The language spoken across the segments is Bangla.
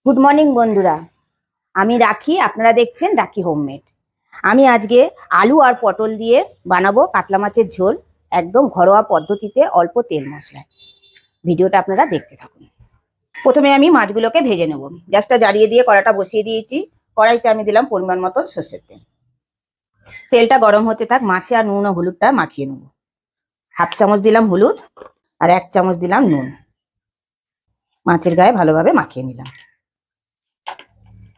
গুড মর্নিং বন্ধুরা, আমি রাখি। আপনারা দেখছেন রাখি হোমমেড। আমি আজকে আলু আর পটল দিয়ে বানাবো কাতলা মাছের ঝোল, একদম ঘরোয়া পদ্ধতিতে, অল্প তেল মশলায়। ভিডিওটা আপনারা দেখতে থাকুন। প্রথমে আমি মাছগুলোকে ভেজে নেব। গ্যাসটা জ্বালিয়ে দিয়ে কড়াটা বসিয়ে দিয়েছি। কড়াইতে আমি দিলাম পরিমাণ মতো সর্ষের তেল। তেলটা গরম হতে থাক, মাছে আর নুন ও হলুদটা মাখিয়ে নেব। হাফ চামচ দিলাম হলুদ আর 1 চামচ দিলাম নুন। মাছের গায়ে ভালোভাবে মাখিয়ে নিলাম।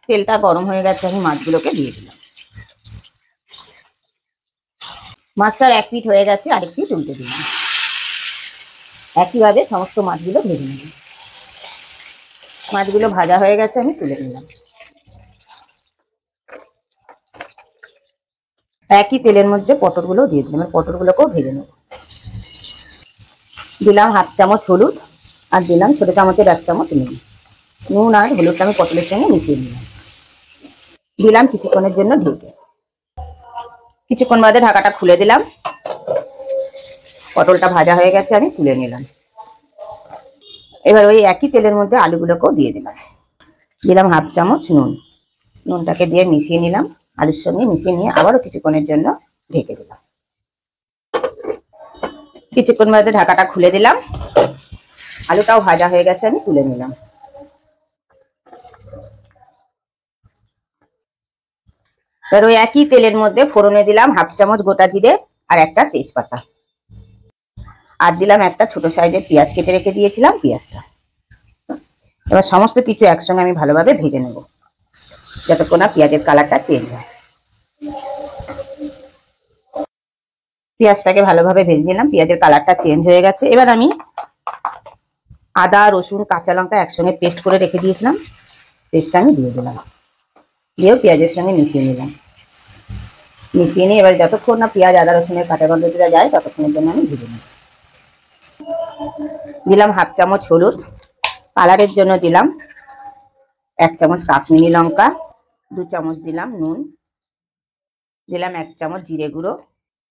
তেলটা গরম হয়ে গেছে, আমি মাছগুলোকে দিয়ে দিলাম। মাছটার 1 পিঠ হয়ে গেছে, আরেক পিঠ উল্টে দিলাম। একইভাবে সমস্ত মাছগুলো ভেজে নিলাম। মাছগুলো ভাজা হয়ে গেছে, আমি তুলে নিলাম। একই তেলের মধ্যে পটলগুলো দিয়ে দিলাম। পটলগুলোকেও ভেজে নেব। দিলাম হাফ চামচ হলুদ আর দিলাম ছোট চামচের 1 চামচ নুন। নুন আর হলুদটা আমি পটলের সঙ্গে মিশিয়ে নিলাম। দিলাম কিছুক্ষণের জন্য ঢেকে। কিছুক্ষণ বাদে ঢাকাটা খুলে দিলাম। পটলটা ভাজা হয়ে গেছে, আমি তুলে নিলাম। এবার ওই একই তেলের মধ্যে আলুগুলোকেও দিয়ে দিলাম। দিলাম হাফ চামচ নুন। নুনটাকে দিয়ে মিশিয়ে নিলাম। আলুর সঙ্গে মিশিয়ে নিয়ে আবারও কিছুক্ষণের জন্য ঢেকে দিলাম। কিছুক্ষণ বাদে ঢাকাটা খুলে দিলাম। আলুটাও ভাজা হয়ে গেছে, আমি তুলে নিলাম। এবার ওই একই তেলের মধ্যে ফোড়নে দিলাম হাফ চামচ গোটা জিরে আর একটা তেজপাতা। আর দিলাম একটা ছোট সাইজের পেঁয়াজ কেটে রেখে দিয়েছিলাম, পেঁয়াজটা। এবার সমস্ত কিছু একসঙ্গে আমি ভালোভাবে ভেজে নেব, যতক্ষণ না পেঁয়াজের কালারটা চেঞ্জ হয়। পেঁয়াজটাকে ভালোভাবে ভেজে নিলাম। পেঁয়াজের কালারটা চেঞ্জ হয়ে গেছে। এবার আমি আদা, রসুন, কাঁচা লঙ্কা একসঙ্গে পেস্ট করে রেখে দিয়েছিলাম, পেস্টটা আমি দিয়ে দিলাম। দিয়েও পেঁয়াজের সঙ্গে মিশিয়ে নিলাম। মিশিয়ে নিয়ে এবার যতক্ষণ না পেঁয়াজ, আদা, রসুনের কাঁচা গন্ধটা যায় ততক্ষণের জন্য আমি ভেজে নিই। দিলাম হাফ চামচ হলুদ, কালারের জন্য দিলাম 1 চামচ কাশ্মীরি লঙ্কা, 2 চামচ দিলাম নুন, দিলাম 1 চামচ জিরে গুঁড়ো,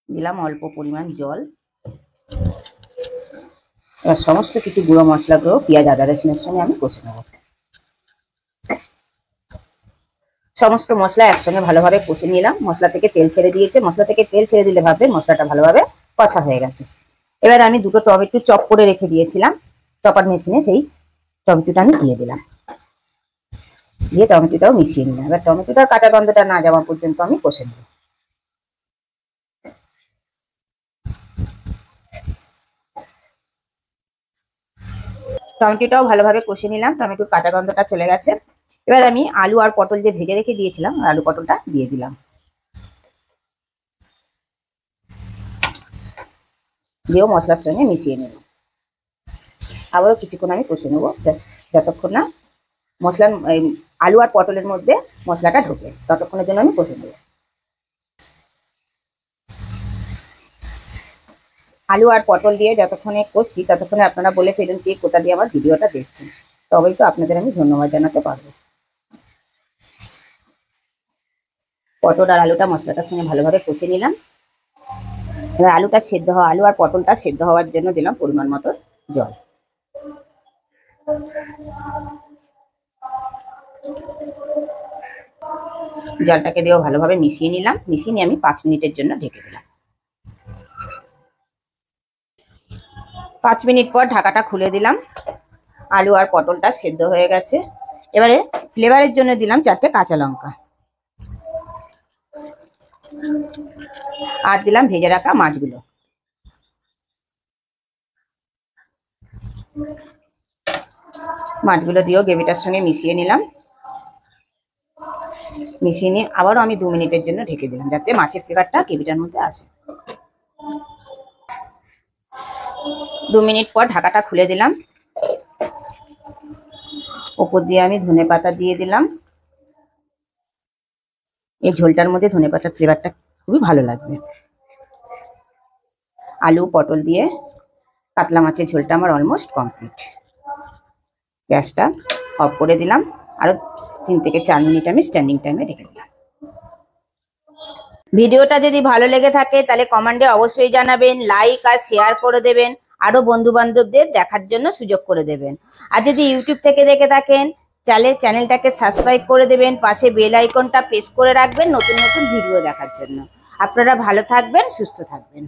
দিলাম অল্প পরিমাণ জল। এবার সমস্ত কিছু গুঁড়ো মশলাগুলো পেঁয়াজ, আদা, রসুনের সঙ্গে আমি কষে নেব। সমস্ত মশলা একসঙ্গে ভালোভাবে কষে নিলাম। মশলা থেকে তেল ছেড়ে দিয়েছে। মশলা থেকে তেল ছেড়ে দিলে ভাববেন মশলাটা ভালোভাবে কষা হয়ে গেছে। এবার আমি 2টো টমেটো চপ করে রেখে দিয়েছিলাম চপার মেশিনে, সেই টমেটোটা আমি দিয়ে দিলাম। দিয়ে টমেটোটাও মিশিয়ে নিলাম। এবার টমেটোটার কাঁচা গন্ধটা না যাওয়া পর্যন্ত আমি কষে নেব। টমেটোটাও ভালোভাবে কষে নিলাম। টমেটোর কাঁচা গন্ধটা চলে গেছে। এবার আমি আলু আর পটল যে ভেজে রেখে দিয়েছিলাম, আলু পটলটা দিয়ে দিলাম। দিয়েও মশলার সঙ্গে মিশিয়ে নেব। আবারও কিছুক্ষণ আমি কষে নেবো, যতক্ষণ না মশলার আলু আর পটলের মধ্যে মশলাটা ঢোকে, ততক্ষণের জন্য আমি কষে নেব। আলু আর পটল দিয়ে যতক্ষণে কষছি ততক্ষণে আপনারা বলে ফেলুন কে কোথা দিয়ে আমার ভিডিওটা দেখছেন, তবেই তো আপনাদের আমি ধন্যবাদ জানাতে পারবো। পটল আর আলুটা মশলাটার সঙ্গে ভালোভাবে কষে নিলাম। এবার আলুটা সেদ্ধ হওয়া, আলু আর পটলটা সেদ্ধ হওয়ার জন্য দিলাম পরিমাণ মতো জল। জলটাকে দিয়েও ভালোভাবে মিশিয়ে নিলাম। মিশিয়ে নিয়ে আমি 5 মিনিটের জন্য ঢেকে দিলাম। 5 মিনিট পর ঢাকাটা খুলে দিলাম। আলু আর পটলটা সেদ্ধ হয়ে গেছে। এবারে ফ্লেভারের জন্য দিলাম 4টে কাঁচা লঙ্কা আর দিলাম ভেজে রাখা মাছগুলো। মাছগুলো দিয়েও গ্রেভিটার সঙ্গে মিশিয়ে নিলাম। মিশিয়ে নিয়ে আবারও আমি 2 মিনিটের জন্য ঢেকে দিলাম, যাতে মাছের ফ্লেভারটা গ্রেভিটার মধ্যে আসে। 2 মিনিট পর ঢাকাটা খুলে দিলাম। ওপর দিয়ে আমি ধনেপাতা দিয়ে দিলাম। এই ঝোলটার মধ্যে ধনেপাতার ফ্লেভারটা খুবই ভালো লাগবে। আলু পটল দিয়ে কাতলা মাছের ঝোলটা আমার অলমোস্ট কমপ্লিট। গ্যাসটা অফ করে দিলাম। আরও 3 থেকে 4 মিনিট আমি স্ট্যান্ডিং টাইমে রেখে দিলাম। ভিডিওটা যদি ভালো লেগে থাকে তাহলে কমেন্টে অবশ্যই জানাবেন, লাইক আর শেয়ার করে দেবেন, আরও বন্ধু বান্ধবদের দেখার জন্য সুযোগ করে দেবেন। আর যদি ইউটিউব থেকে দেখে থাকেন চাইলে চ্যানেলটাকে সাবস্ক্রাইব করে দেবেন, পাশে বেল আইকনটা প্রেস করে রাখবেন নতুন নতুন ভিডিও দেখার জন্য। আপনারা ভালো থাকবেন, সুস্থ থাকবেন।